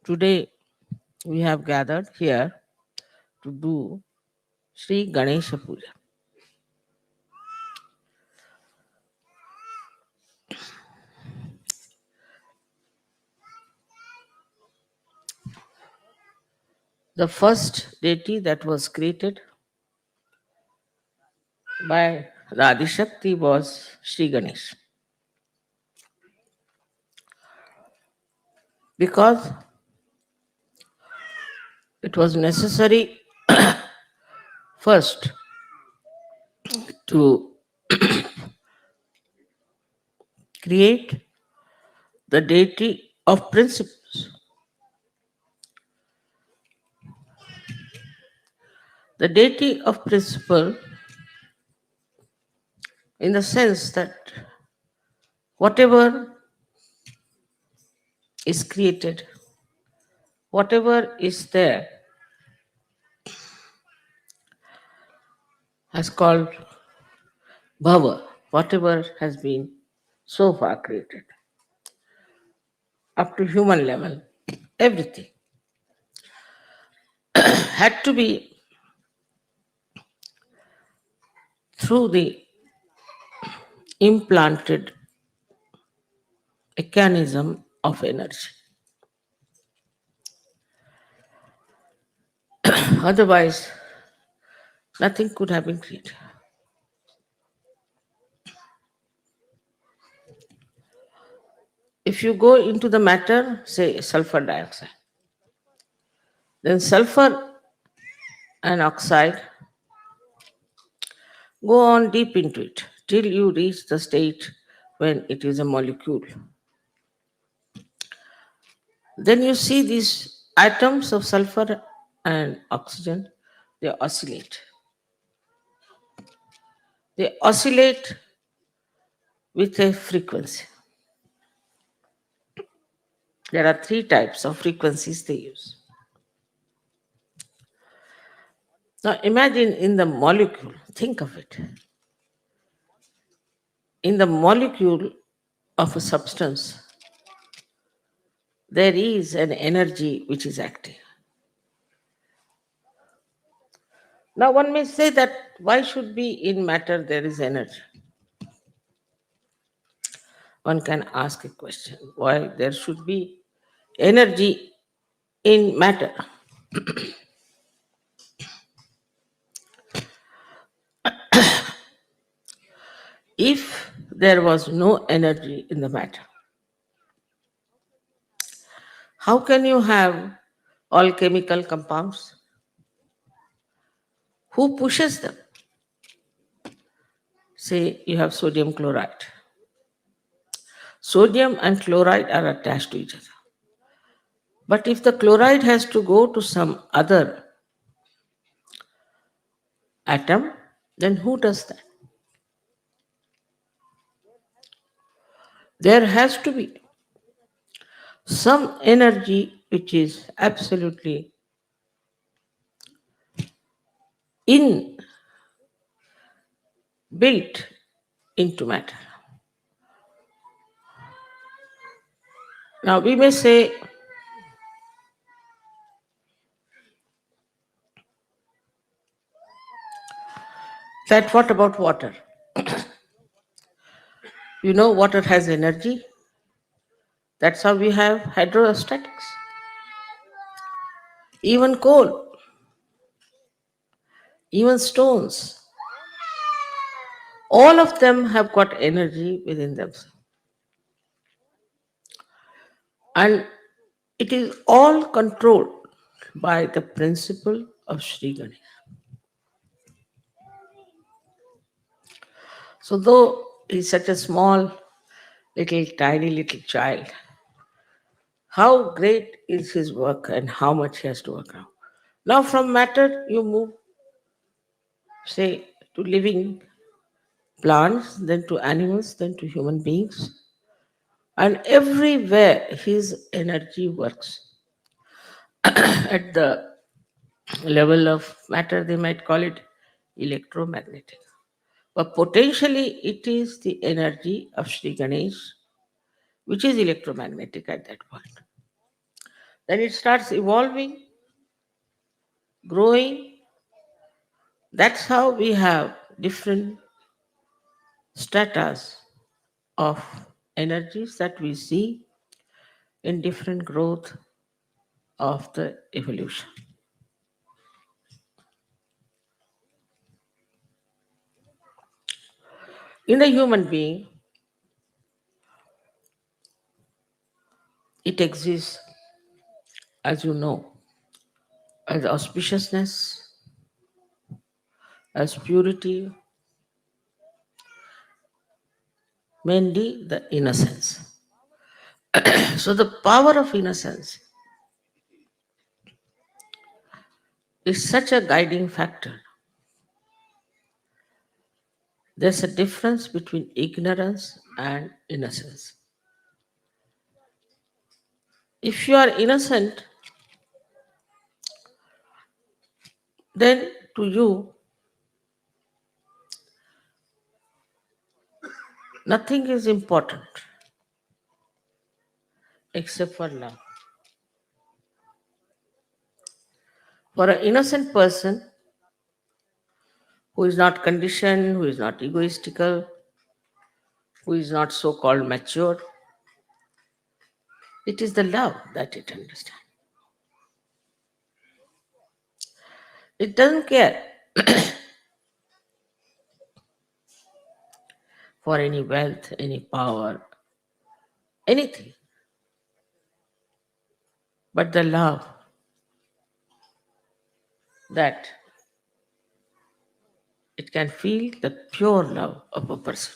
Today we have gathered here to do Sri Ganesha Puja. The first deity that was created by the Adishakti was Sri Ganesh. Because it was necessary first to create the deity of principles. The deity of principle in the sense that whatever is created, whatever is there, has called bhava, whatever has been so far created, up to human level, everything had to be through the implanted mechanism of energy. Otherwise, nothing could have been created. If you go into the matter, say sulfur dioxide, then sulfur and oxide go on deep into it till you reach the state when it is a molecule. Then you see these atoms of sulfur and oxygen, they oscillate. They oscillate with a frequency. There are three types of frequencies they use. Now imagine in the molecule, think of it. In the molecule of a substance, there is an energy which is active. Now one may say that why should be in matter there is energy? One can ask a question, why there should be energy in matter? If there was no energy in the matter, how can you have all chemical compounds? Who pushes them? Say you have sodium chloride. Sodium and chloride are attached to each other. But if the chloride has to go to some other atom, then who does that? There has to be some energy which is absolutely inbuilt into matter. Now we may say that what about water? You know, water has energy. That's how we have hydrostatics. Even coal, even stones, all of them have got energy within themselves. And it is all controlled by the principle of Sri Ganesha. So though he's such a small, little, tiny little child, how great is his work and how much he has to work out. Now from matter you move, say, to living plants, then to animals, then to human beings. And everywhere his energy works. At the level of matter, they might call it electromagnetic. But potentially, it is the energy of Sri Ganesh, which is electromagnetic at that point. Then it starts evolving, growing. That's how we have different stratas of energies that we see in different growth of the evolution. In the human being, it exists, as you know, as auspiciousness, as purity, mainly the innocence. So, the power of innocence is such a guiding factor. There's a difference between ignorance and innocence. If you are innocent, then to you, nothing is important except for love. For an innocent person who is not conditioned, who is not egoistical, who is not so called mature, it is the love that it understands. It doesn't care for any wealth, any power, anything, but the love that it can feel, the pure love of a person.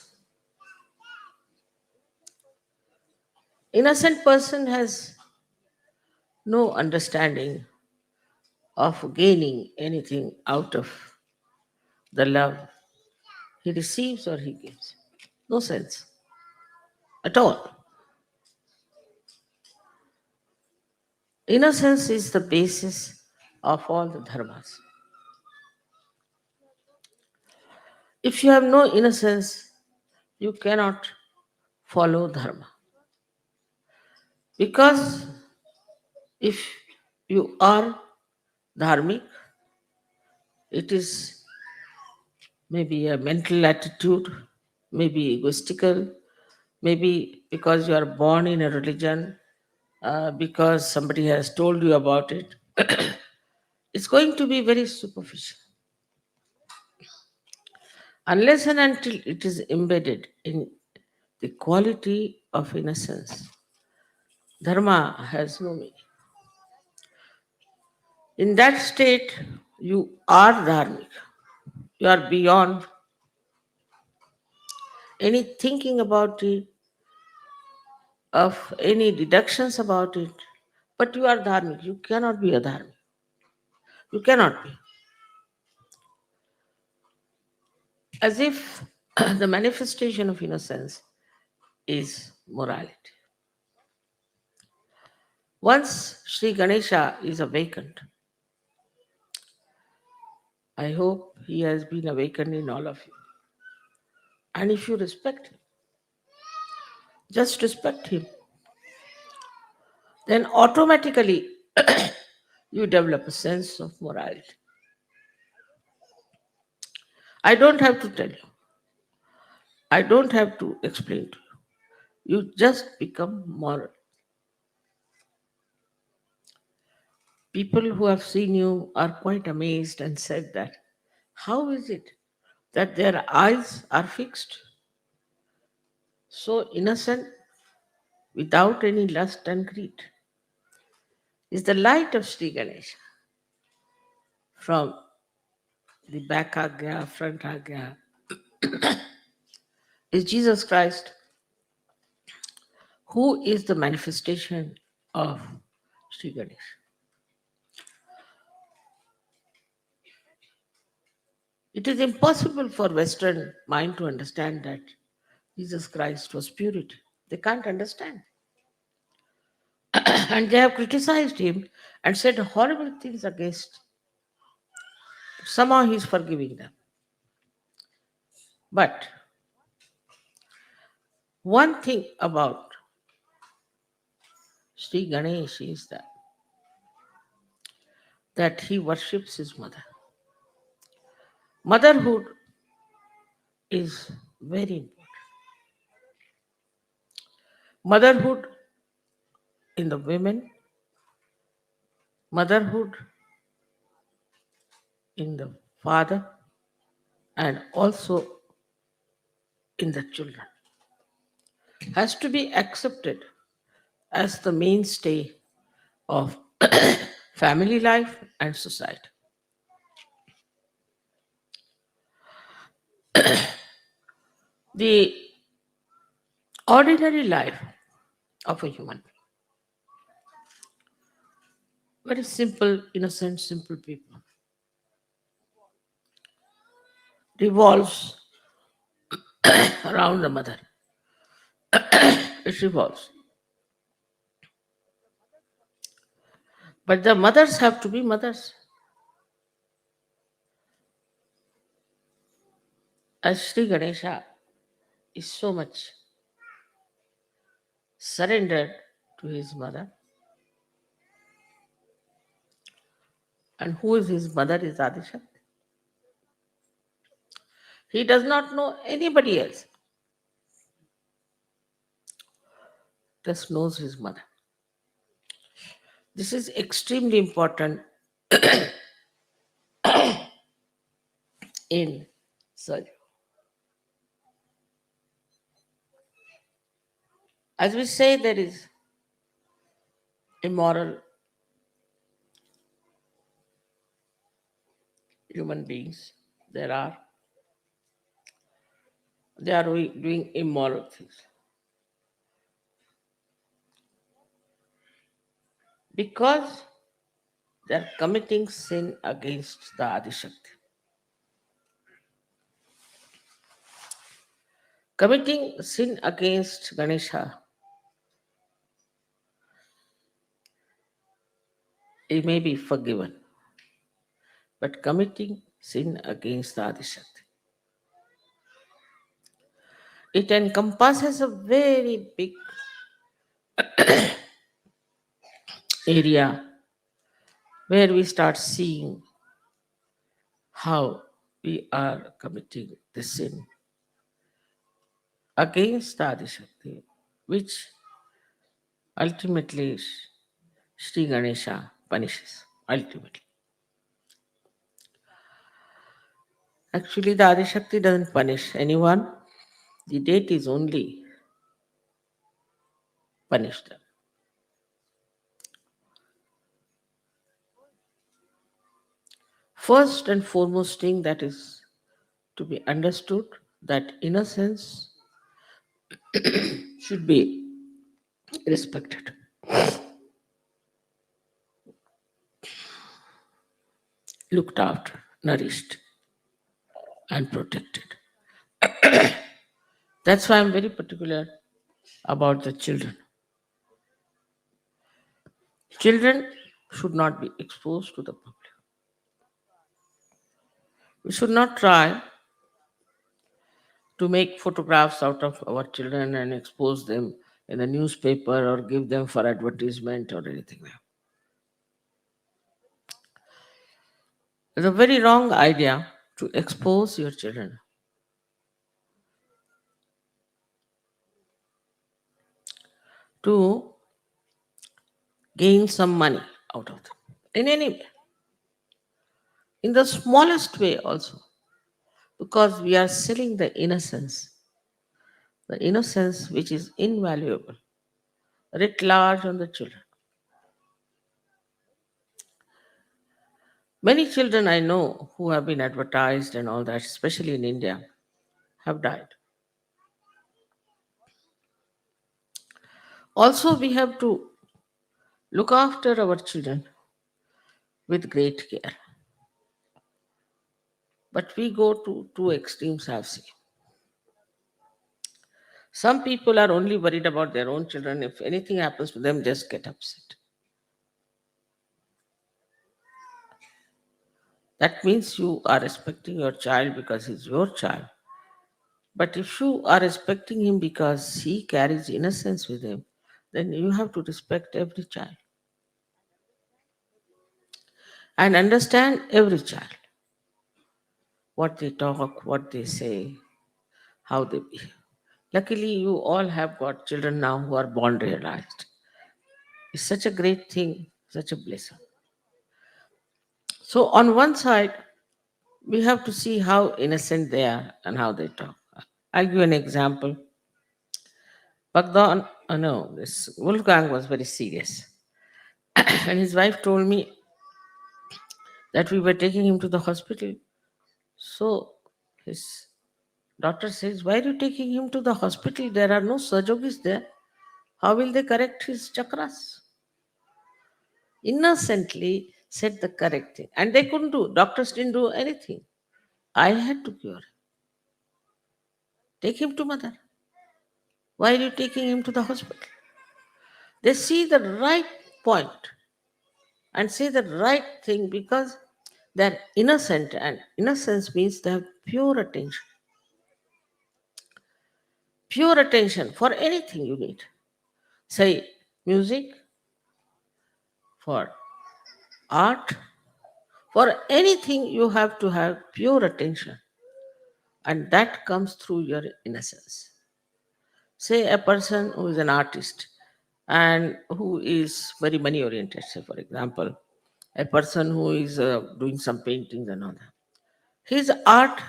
Innocent person has no understanding of gaining anything out of the love he receives or he gives. No sense at all. Innocence is the basis of all the dharmas. If you have no innocence, you cannot follow dharma. Because if you are dharmic, it is maybe a mental attitude, maybe egoistical, maybe because you are born in a religion, because somebody has told you about it. It's going to be very superficial. Unless and until it is embedded in the quality of innocence, dharma has no meaning. In that state, you are dharmic. You are beyond any thinking about it, of any deductions about it. But you are dharmic. You cannot be a dharmic. You cannot be. As if the manifestation of innocence is morality. Once Sri Ganesha is awakened, I hope he has been awakened in all of you. And if you respect him, just respect him, then automatically you develop a sense of morality. I don't have to tell you, I don't have to explain to you. You just become moral. People who have seen you are quite amazed and said that, how is it that their eyes are fixed, so innocent, without any lust and greed? Is the light of Sri Ganesha from the back agya, front agya, is Jesus Christ, who is the manifestation of Sri Ganesha. It is impossible for Western mind to understand that Jesus Christ was purity. They can't understand. And they have criticized him and said horrible things against. Somehow he's forgiving them. But one thing about Sri Ganesh is that that he worships his mother. Motherhood is very important. Motherhood in the women, motherhood in the father, and also in the children has to be accepted as the mainstay of family life and society. The ordinary life of a human, very simple, innocent, simple people, revolves around the mother. It revolves. But the mothers have to be mothers. As Sri Ganesha is so much surrendered to his mother, and who is his mother is Adishakti. He does not know anybody else, just knows his mother. This is extremely important in surgery. As we say, there is immoral human beings. There are they are doing immoral things because they are committing sin against the Adishakti. Committing sin against Ganesha, it may be forgiven, but committing sin against the Adishakti, it encompasses a very big area where we start seeing how we are committing the sin against the Adishakti, which ultimately Sri Ganesha punishes. Ultimately. Actually, the Adishakti doesn't punish anyone. The deities only punish them. First and foremost thing that is to be understood that innocence should be respected, looked after, nourished, and protected. That's why I'm very particular about the children. Children should not be exposed to the public. We should not try to make photographs out of our children and expose them in the newspaper or give them for advertisement or anything. It's a very wrong idea to expose your children to gain some money out of them in any way, in the smallest way also, because we are selling the innocence which is invaluable, writ large on the children. Many children I know who have been advertised and all that, especially in India, have died. Also, we have to look after our children with great care. But we go to two extremes, I've seen. Some people are only worried about their own children. If anything happens to them, just get upset. That means you are respecting your child because he's your child. But if you are respecting him because he carries innocence with him, then you have to respect every child. and understand every child, what they talk, what they say, how they behave. Luckily, you all have got children now who are born realized. It's such a great thing, such a blessing. So, on one side, we have to see how innocent they are and how they talk. I'll give an example. Baghdad, no, this Wolfgang was very serious. And his wife told me that we were taking him to the hospital. So his daughter says, why are you taking him to the hospital? There are no surgeries there. How will they correct his chakras? Innocently said the correct thing. And they couldn't do. Doctors didn't do anything. I had to cure him. Take him to mother. Why are you taking him to the hospital? They see the right point and say the right thing because they're innocent, and innocence means they have pure attention. Pure attention for anything you need. Say music, for art, for anything you have to have pure attention, and that comes through your innocence. Say a person who is an artist and who is very money oriented, say for example, a person who is doing some paintings and all that. His art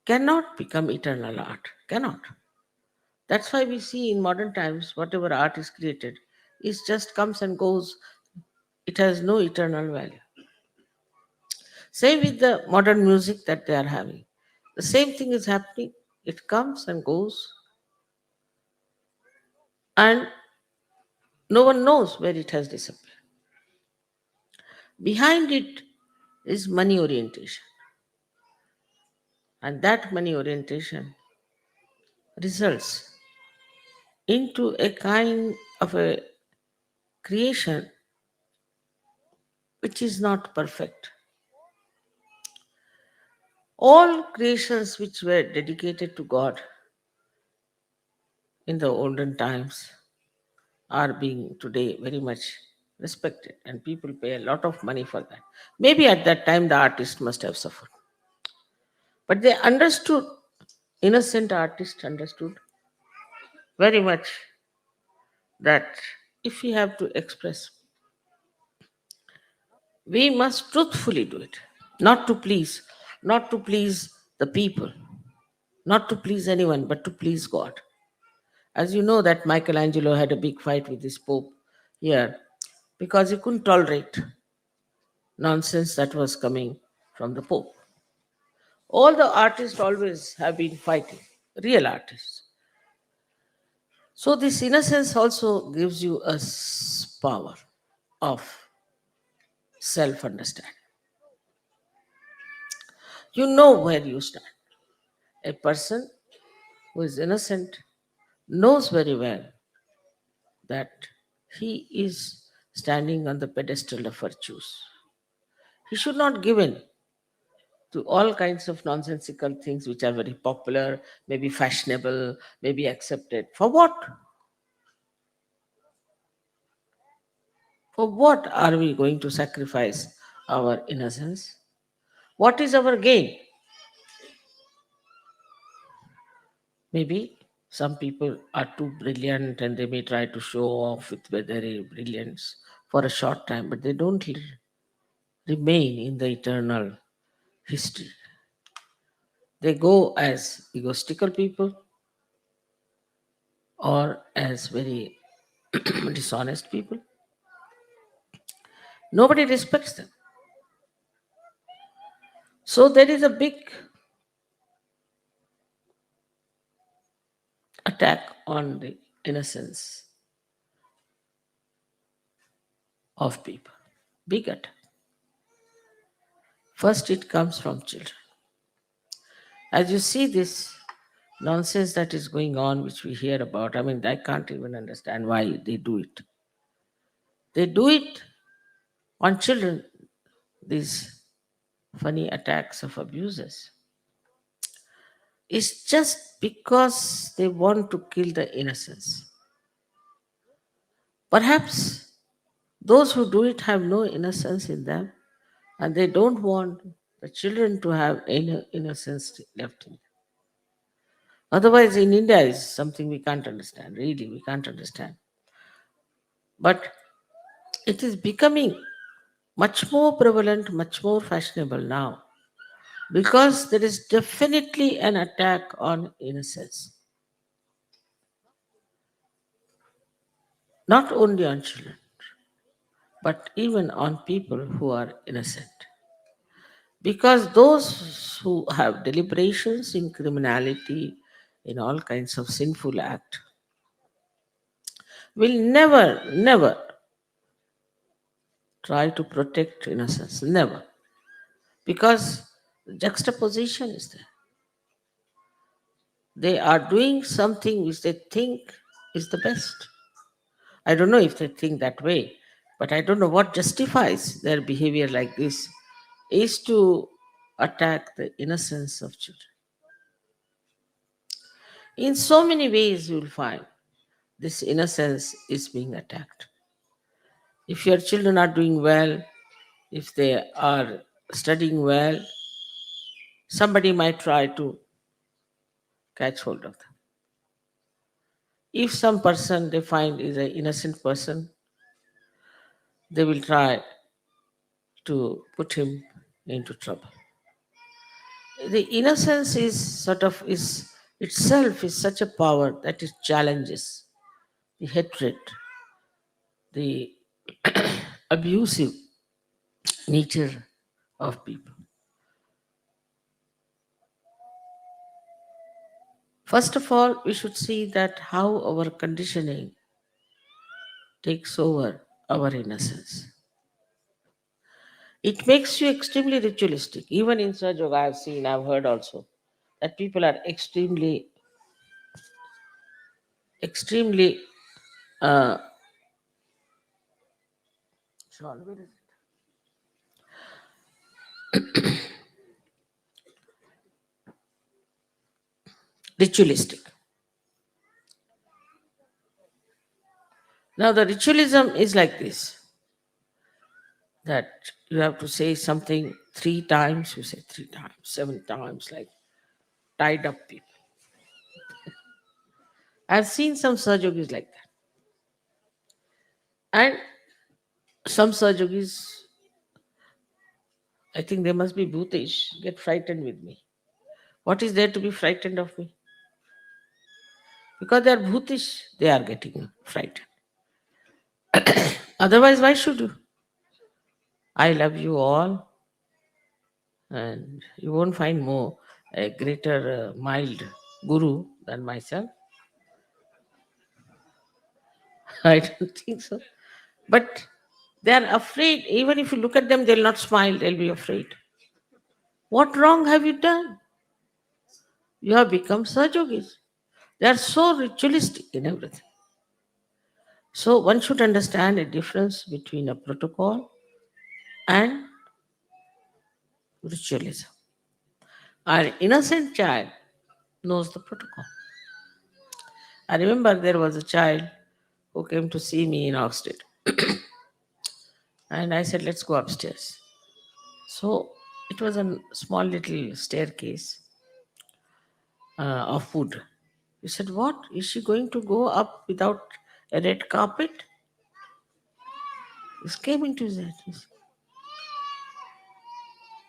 cannot become eternal art, cannot. That's why we see in modern times whatever art is created is just comes and goes. It has no eternal value. Same with the modern music that they are having. The same thing is happening. It comes and goes, and no one knows where it has disappeared. Behind it is money orientation, and that money orientation results into a kind of a creation which is not perfect. All creations which were dedicated to God in the olden times are being today very much respected, and people pay a lot of money for that. Maybe at that time the artist must have suffered, but they understood, innocent artist understood very much that if we have to express, we must truthfully do it, not to please, not to please the people, not to please anyone, but to please God. As you know that Michelangelo had a big fight with this Pope here because he couldn't tolerate nonsense that was coming from the Pope. All the artists always have been fighting, real artists. So, this innocence also gives you a power of self understanding. You know where you stand. A person who is innocent knows very well that he is standing on the pedestal of virtues. He should not give in to all kinds of nonsensical things which are very popular, maybe fashionable, maybe accepted. For what? For what are we going to sacrifice our innocence? What is our gain? Maybe some people are too brilliant and they may try to show off with their brilliance for a short time, but they don't remain in the eternal history. They go as egotistical people or as very dishonest people. Nobody respects them. So there is a big attack on the innocence of people. Big attack. First, it comes from children. As you see this nonsense that is going on, which we hear about, I mean, I can't even understand why they do it. They do it on children, these funny attacks of abusers. It's just because they want to kill the innocence. Perhaps those who do it have no innocence in them. And they don't want the children to have innocence left in them. Otherwise, in India is something we can't understand. Really, we can't understand. But it is becoming much more prevalent, much more fashionable now because there is definitely an attack on innocence, not only on children, but even on people who are innocent. Because those who have deliberations in criminality, in all kinds of sinful act, will never, never try to protect innocence. Never. Because juxtaposition is there. They are doing something which they think is the best. I don't know if they think that way, but I don't know what justifies their behavior like this is to attack the innocence of children. In so many ways, you will find this innocence is being attacked. If your children are doing well, if they are studying well, somebody might try to catch hold of them. If some person they find is an innocent person, they will try to put him into trouble. The innocence is sort of is itself is such a power that it challenges the hatred, the abusive nature of people. First of all, we should see that how our conditioning takes over our innocence. It makes you extremely ritualistic. Even in Saj Yoga, I've seen, I've heard also that people are extremely uh, sorry, where is ritualistic. Now, the ritualism is like this that you have to say something 3 times, you say 3 times, 7 times, like tied up people. I've seen some Sahajogis like that. And some Sahajogis, I think they must be bhutish, get frightened with me. What is there to be frightened of me? Because they are bhutish, they are getting frightened. Otherwise, why should you? I love you all, and you won't find more a greater mild guru than myself. I don't think so. But they are afraid. Even if you look at them, they'll not smile, they'll be afraid. What wrong have you done? You have become Sahajogis. They are so ritualistic in everything. So one should understand a difference between a protocol and ritualism. An innocent child knows the protocol. I remember there was a child who came to see me in Oxford. And I said, let's go upstairs. So it was a small little staircase of wood. He said, what? Is she going to go up without a red carpet? This came into his head.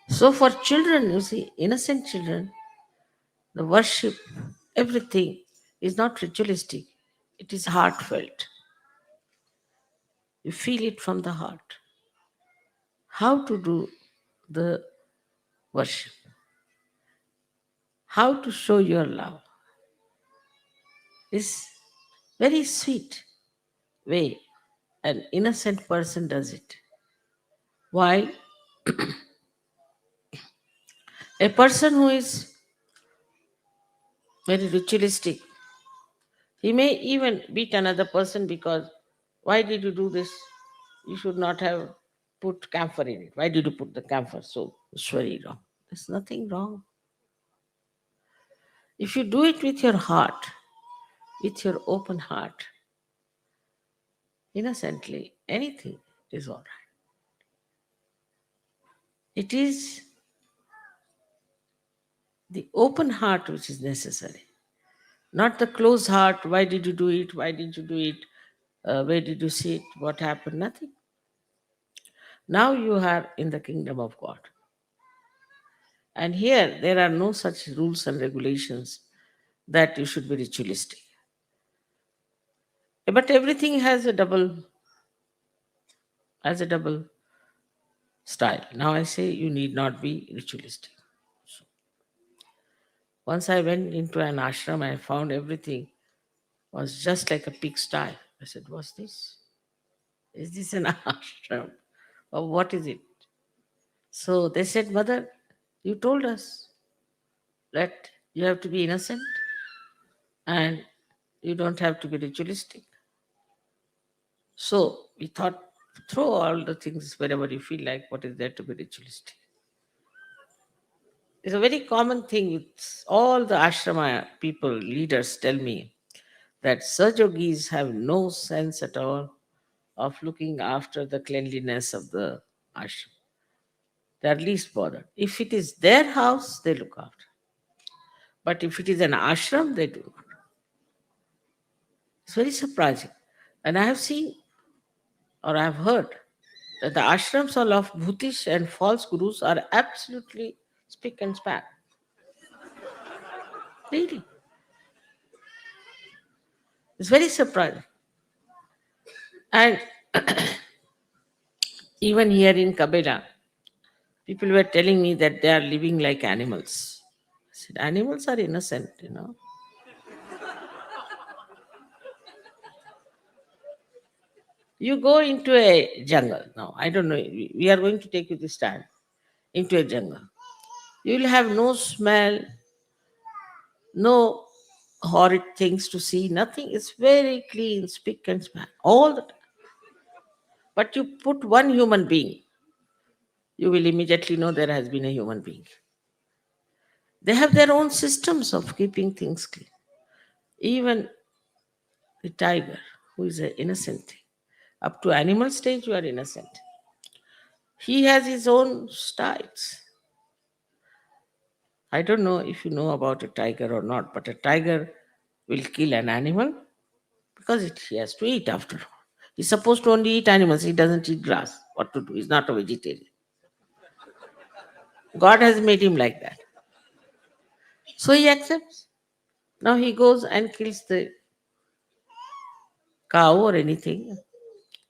So for children, you see, innocent children, the worship, everything is not ritualistic. It is heartfelt. You feel it from the heart. How to do the worship, how to show your love is very sweet way an innocent person does it. While a person who is very ritualistic, he may even beat another person because why did you do this? You should not have put camphor in it. Why did you put the camphor? So it's very wrong. There's nothing wrong. If you do it with your heart, with your open heart, innocently, anything is all right. It is the open heart which is necessary, not the closed heart. Why did you do it? Why did you do it? Where did you see it? What happened? Nothing. Now you are in the kingdom of God. And here there are no such rules and regulations that you should be ritualistic. But everything has a double style. Now I say you need not be ritualistic. So once I went into an ashram, I found everything was just like a pigsty. I said, what's this? Is this an ashram? Or what is it? So they said, Mother, you told us that you have to be innocent and you don't have to be ritualistic. So we thought, throw all the things wherever you feel like, what is there to be ritualistic? It's a very common thing with all the ashrama people, leaders tell me that Sajogis have no sense at all of looking after the cleanliness of the ashram. They are least bothered. If it is their house, they look after. But if it is an ashram, they do not. It's very surprising. And I have seen or I have heard that the ashrams of bhutish and false gurus are absolutely spick and span. Really. It's very surprising. And even here in Cabella, people were telling me that they are living like animals. I said, animals are innocent. You go into a jungle now. I don't know. We are going to take you this time into a jungle. You will have no smell, no horrid things to see, nothing. It's very clean, spick and span, all the time. But you put one human being, you will immediately know there has been a human being. They have their own systems of keeping things clean. Even the tiger, who is an innocent thing, up to animal stage, you are innocent. He has his own styles. I don't know if you know about a tiger or not, but a tiger will kill an animal because he has to eat after all. He's supposed to only eat animals, he doesn't eat grass. What to do? He's not a vegetarian. God has made him like that. So he accepts. Now he goes and kills the cow or anything.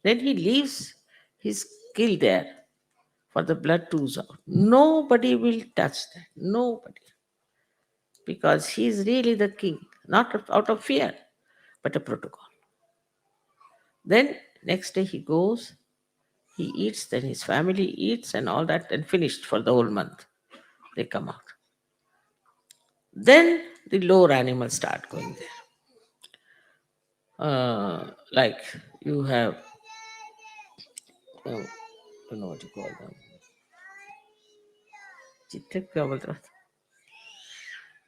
Then he leaves his kill there for the blood to ooze out. Nobody will touch that. Nobody. Because he is really the king, not out of fear, but a protocol. Then next day he goes, he eats, then his family eats and all that, and finished for the whole month. They come out. Then the lower animals start going there. Like you have, I don't know what you call them. Chitak क्या बोलते हैं?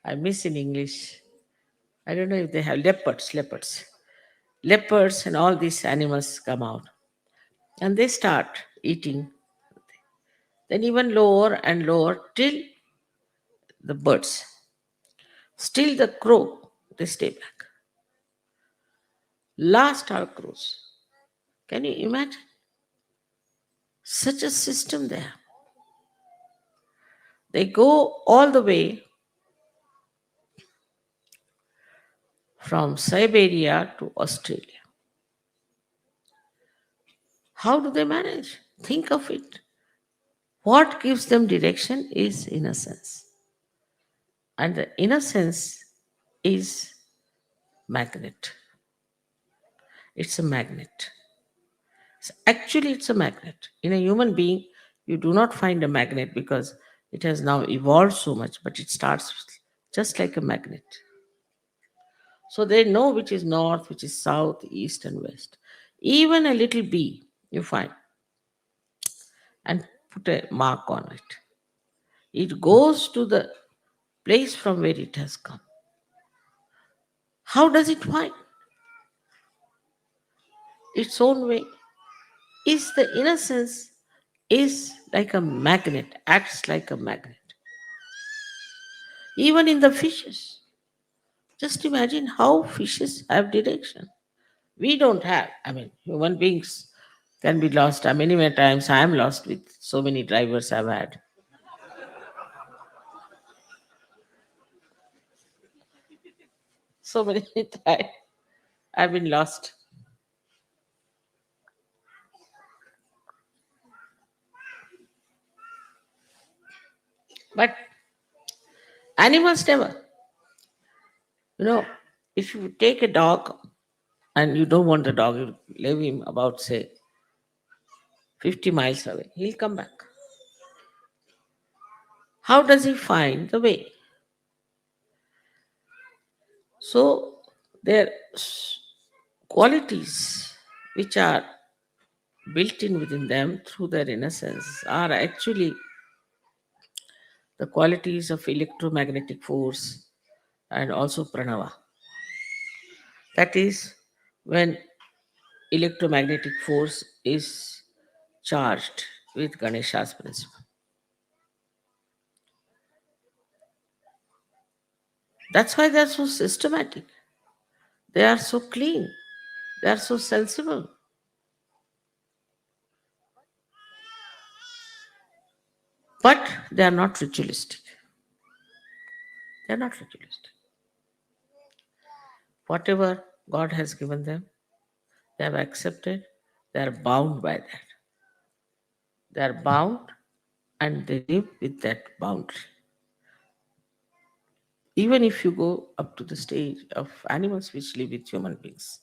I miss in English. I don't know if they have leopards, and all these animals come out, and they start eating. Then even lower and lower till the birds. Still the crow, they stay back. Last are crows. Can you imagine? Such a system there. They go all the way from Siberia to Australia. How do they manage? Think of it. What gives them direction is innocence. And the innocence is magnet. It's a magnet. Actually, it's a magnet. In a human being, you do not find a magnet because it has now evolved so much, but it starts just like a magnet. So they know which is north, which is south, east, and west. Even a little bee, you find, and put a mark on it. It goes to the place from where it has come. How does it find? Its own way. Is the innocence is like a magnet, acts like a magnet. Even in the fishes. Just imagine how fishes have direction. We don't have. I mean, human beings can be lost. Many, many times I am lost with so many drivers I've had. So many times I've been lost. But animals never. You know, if you take a dog and you don't want the dog, you leave him about, say, 50 miles away, he'll come back. How does he find the way? So, their qualities which are built in within them through their innocence are actually the qualities of electromagnetic force and also pranava. That is, when electromagnetic force is charged with Ganesha's principle. That's why they are so systematic. They are so clean. They are so sensible. But they are not ritualistic. They are not ritualistic. Whatever God has given them, they have accepted. They are bound by that. They are bound and they live with that boundary. Even if you go up to the stage of animals which live with human beings,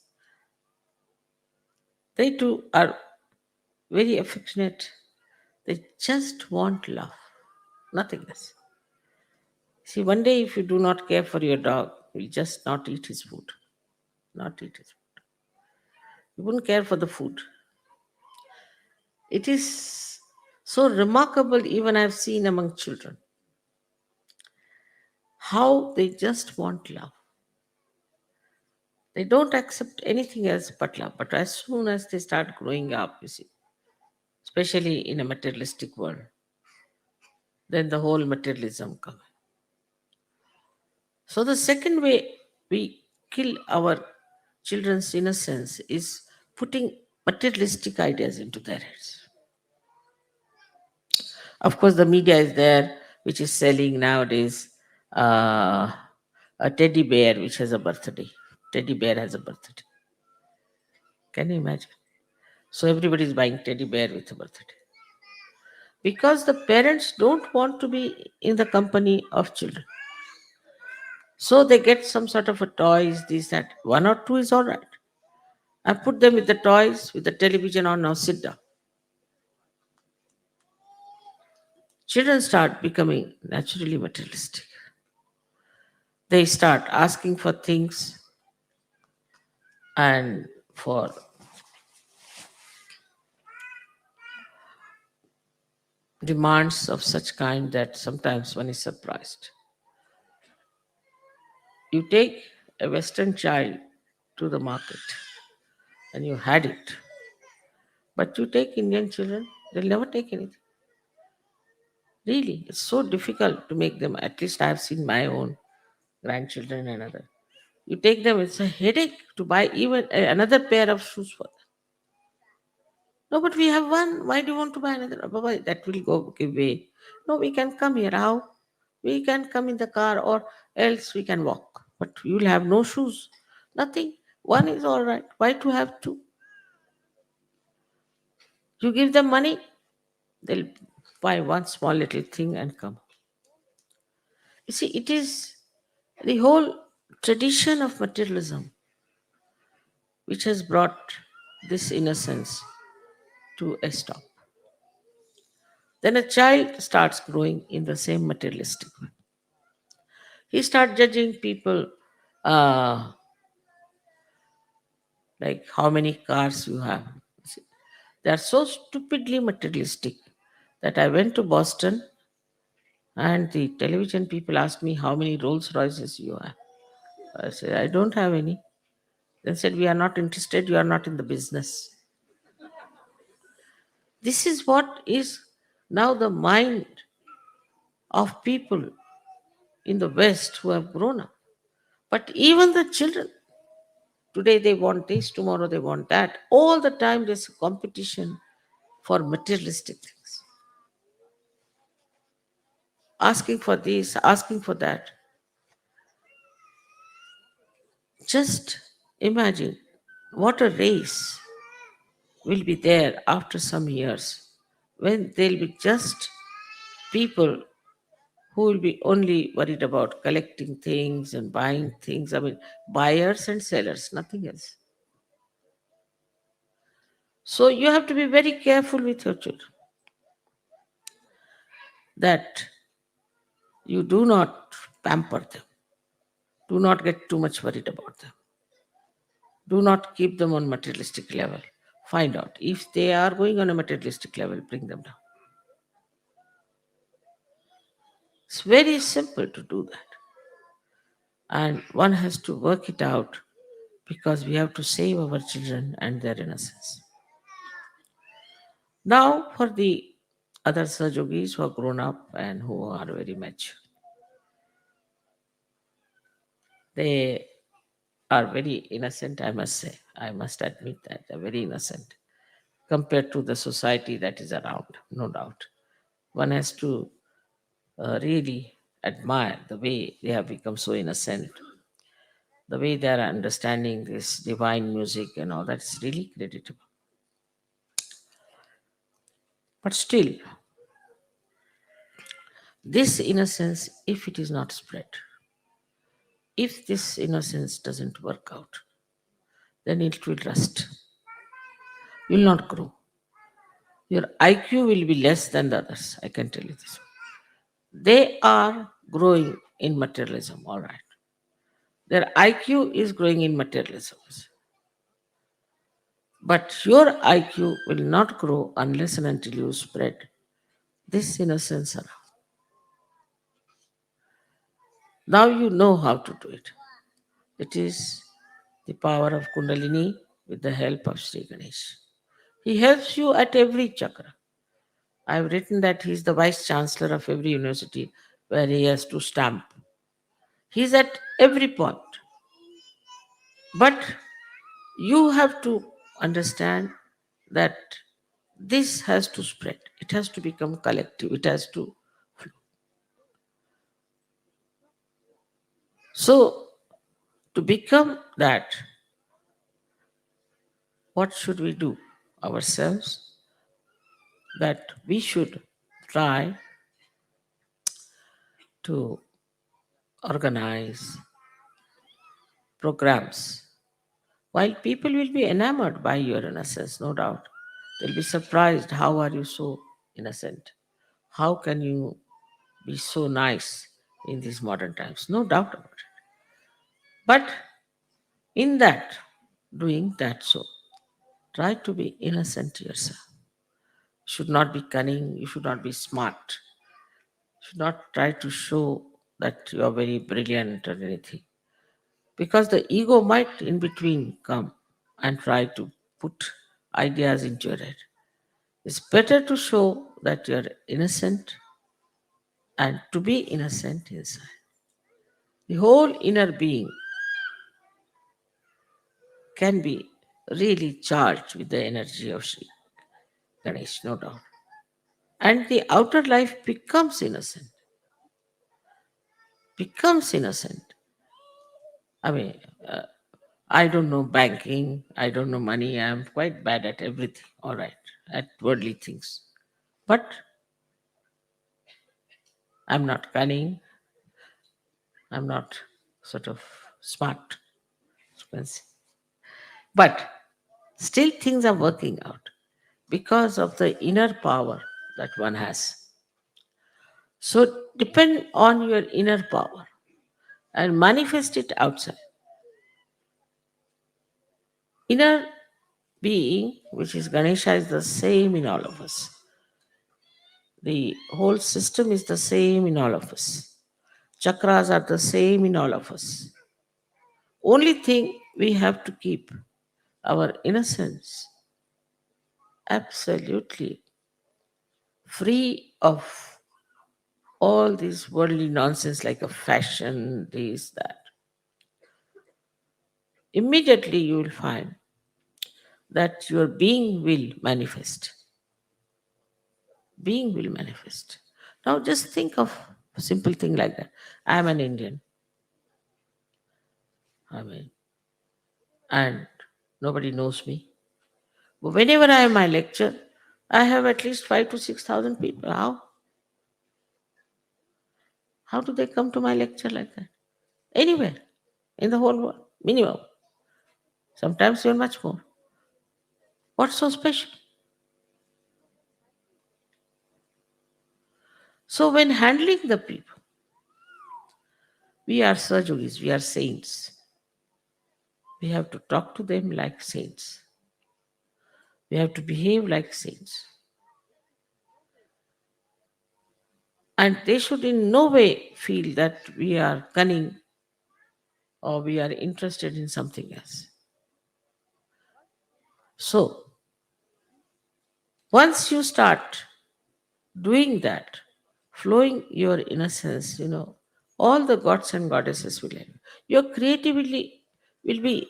they too are very affectionate. They just want love, nothing less. See, one day if you do not care for your dog, he'll just not eat his food. Not eat his food. You wouldn't care for the food. It is so remarkable, even I've seen among children, how they just want love. They don't accept anything else but love. But as soon as they start growing up, you see, especially in a materialistic world, then the whole materialism comes. So the second way we kill our children's innocence is putting materialistic ideas into their heads. Of course, the media is there, which is selling nowadays uh, a teddy bear which has a birthday. Teddy bear has a birthday. Can you imagine? So everybody is buying teddy bear with a birthday because the parents don't want to be in the company of children. So they get some sort of a toys, this, that. One or two is all right. I put them with the toys, with the television on, now sit down. Children start becoming naturally materialistic. They start asking for things and for demands of such kind that sometimes one is surprised. You take a Western child to the market and you had it, but you take Indian children, they'll never take anything. Really, it's so difficult to make them. At least I have seen my own grandchildren and other. You take them, it's a headache to buy even another pair of shoes for them. No, but we have one. Why do you want to buy another? Oh, Baba, that will go give way. No, we can come here. How? We can come in the car or else we can walk. But you will have no shoes. Nothing. One is all right. Why to have two? You give them money, they'll buy one small little thing and come. You see, it is the whole tradition of materialism which has brought this innocence to a stop. Then a child starts growing in the same materialistic way. He starts judging people uh, like how many cars you have. See, they are so stupidly materialistic that I went to Boston and the television people asked me how many Rolls Royces you have. I said, I don't have any. They said, we are not interested, you are not in the business. This is what is now the mind of people in the West who have grown up. But even the children, today they want this, tomorrow they want that. All the time there's a competition for materialistic things. Asking for this, asking for that. Just imagine what a race will be there after some years when there'll be just people who will be only worried about collecting things and buying things. I mean, buyers and sellers, nothing else. So you have to be very careful with your children that you do not pamper them. Do not get too much worried about them. Do not keep them on materialistic level. Find out if they are going on a materialistic level, bring them down. It's very simple to do that. And one has to work it out because we have to save our children and their innocence. Now, for the other Sahajogis who are grown up and who are very mature, they are very innocent, I must say. I must admit that they're very innocent compared to the society that is around, no doubt. One has to really admire the way they have become so innocent, the way they are understanding this divine music and all that's really creditable. But still, this innocence, if it is not spread, if this innocence doesn't work out, then it will rust, will not grow. Your IQ will be less than the others, I can tell you this. They are growing in materialism, all right. Their IQ is growing in materialism. But your IQ will not grow unless and until you spread this innocence around. Now you know how to do it. It is the power of Kundalini with the help of Sri Ganesh. He helps you at every chakra. I have written that he is the vice chancellor of every university where he has to stamp. He is at every point. But you have to understand that this has to spread. It has to become collective. It has to. So, to become that, what should we do ourselves? That we should try to organize programs. While people will be enamored by your innocence, no doubt, they'll be surprised. How are you so innocent? How can you be so nice in these modern times? No doubt about it. But in that, doing that, so try to be innocent yourself. You should not be cunning, you should not be smart, you should not try to show that you are very brilliant or anything. Because the ego might in between come and try to put ideas into your head. It's better to show that you're innocent and to be innocent inside. The whole inner being can be really charged with the energy of Sri Ganesh, no doubt. And the outer life becomes innocent. I mean, I don't know banking, I don't know money, I'm quite bad at everything, all right, at worldly things. But I'm not cunning, I'm not sort of smart, you can say. But still things are working out because of the inner power that one has. So depend on your inner power and manifest it outside. Inner being, which is Ganesha, is the same in all of us. The whole system is the same in all of us. Chakras are the same in all of us. Only thing we have to keep our innocence absolutely. free of all this worldly nonsense like a fashion, this, that, immediately you will find that your being will manifest. Being will manifest. Now just think of a simple thing like that. I am an Indian, I mean, and nobody knows me. But whenever I have my lecture, I have at least 5 to 6,000 people. How? How do they come to my lecture like that? Anywhere in the whole world, minimum. Sometimes even much more. What's so special? So when handling the people, we are surgeries, we are saints. We have to talk to them like saints. We have to behave like saints. And they should in no way feel that we are cunning or we are interested in something else. So once you start doing that, flowing your innocence, all the gods and goddesses will help. Your creativity will be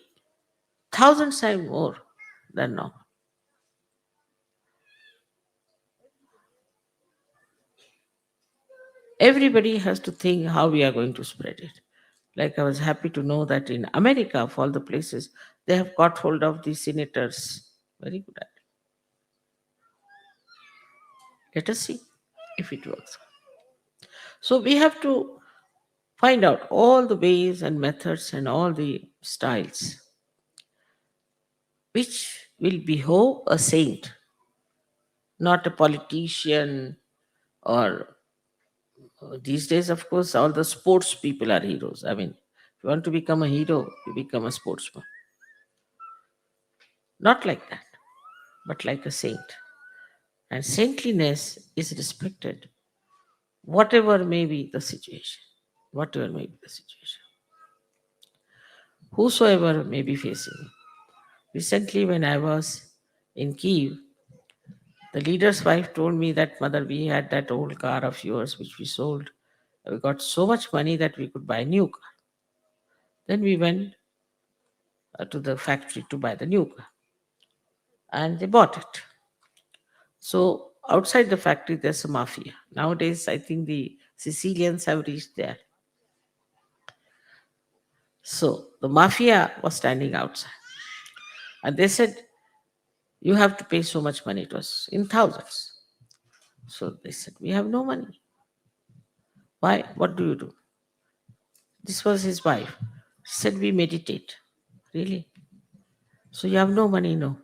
thousands times more than now. Everybody has to think how we are going to spread it. Like I was happy to know that in America, of all the places, they have got hold of the senators. Very good at it. Let us see if it works. So we have to find out all the ways and methods and all the styles which will behove a saint, not a politician or these days, of course, all the sports people are heroes. I mean, if you want to become a hero, you become a sportsman. Not like that, but like a saint. And saintliness is respected, whatever may be the situation. Whatever may be the situation. Whosoever may be facing. Recently, when I was in Kiev, the leader's wife told me that, Mother, we had that old car of yours which we sold. We got so much money that we could buy a new car. Then we went to the factory to buy the new car and they bought it. So outside the factory, there's a mafia. Nowadays, I think the Sicilians have reached there. So the mafia was standing outside and they said, you have to pay so much money. It was in thousands. So they said, we have no money. Why? What do you do? This was his wife. She said, we meditate. Really? So you have no money? No.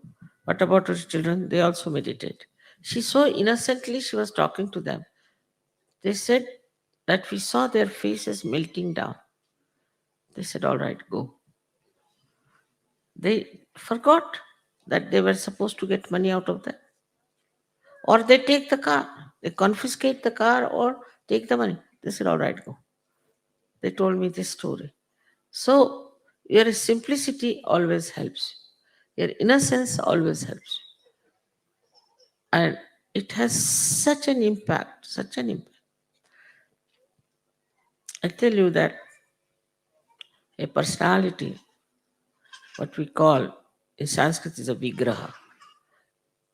What about your children? They also meditate. She so innocently she was talking to them. They said that we saw their faces melting down. They said, all right, go. They forgot that they were supposed to get money out of that. Or they take the car. They confiscate the car or take the money. They said, all right, go. They told me this story. So your simplicity always helps. Your innocence always helps. And it has such an impact, such an impact. I tell you that a personality, what we call in Sanskrit is a vigraha.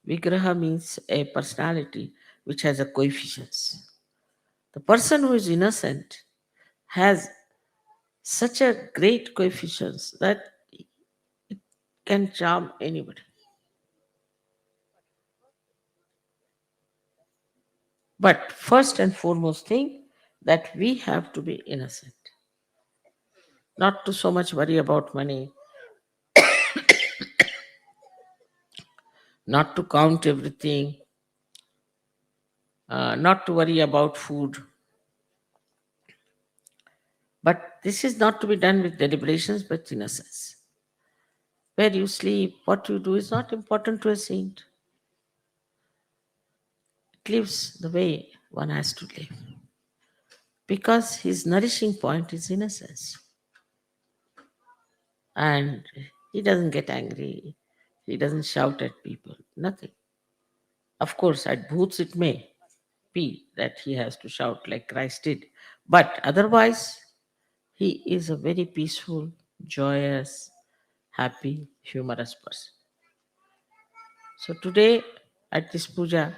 Vigraha means a personality which has a coefficients. The person who is innocent has such a great coefficients that can charm anybody. But first and foremost thing that we have to be innocent, not to so much worry about money, not to count everything, not to worry about food. But this is not to be done with deliberations, but innocence. Where you sleep, what you do is not important to a saint. It lives the way one has to live. Because his nourishing point is innocence. And he doesn't get angry. He doesn't shout at people. Nothing. Of course, at booths it may. be that he has to shout like Christ did. But otherwise, he is a very peaceful, joyous, happy, humorous person. So today at this puja,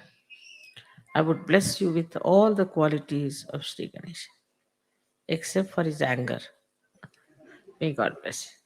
I would bless you with all the qualities of Sri Ganesha, except for his anger. May God bless you.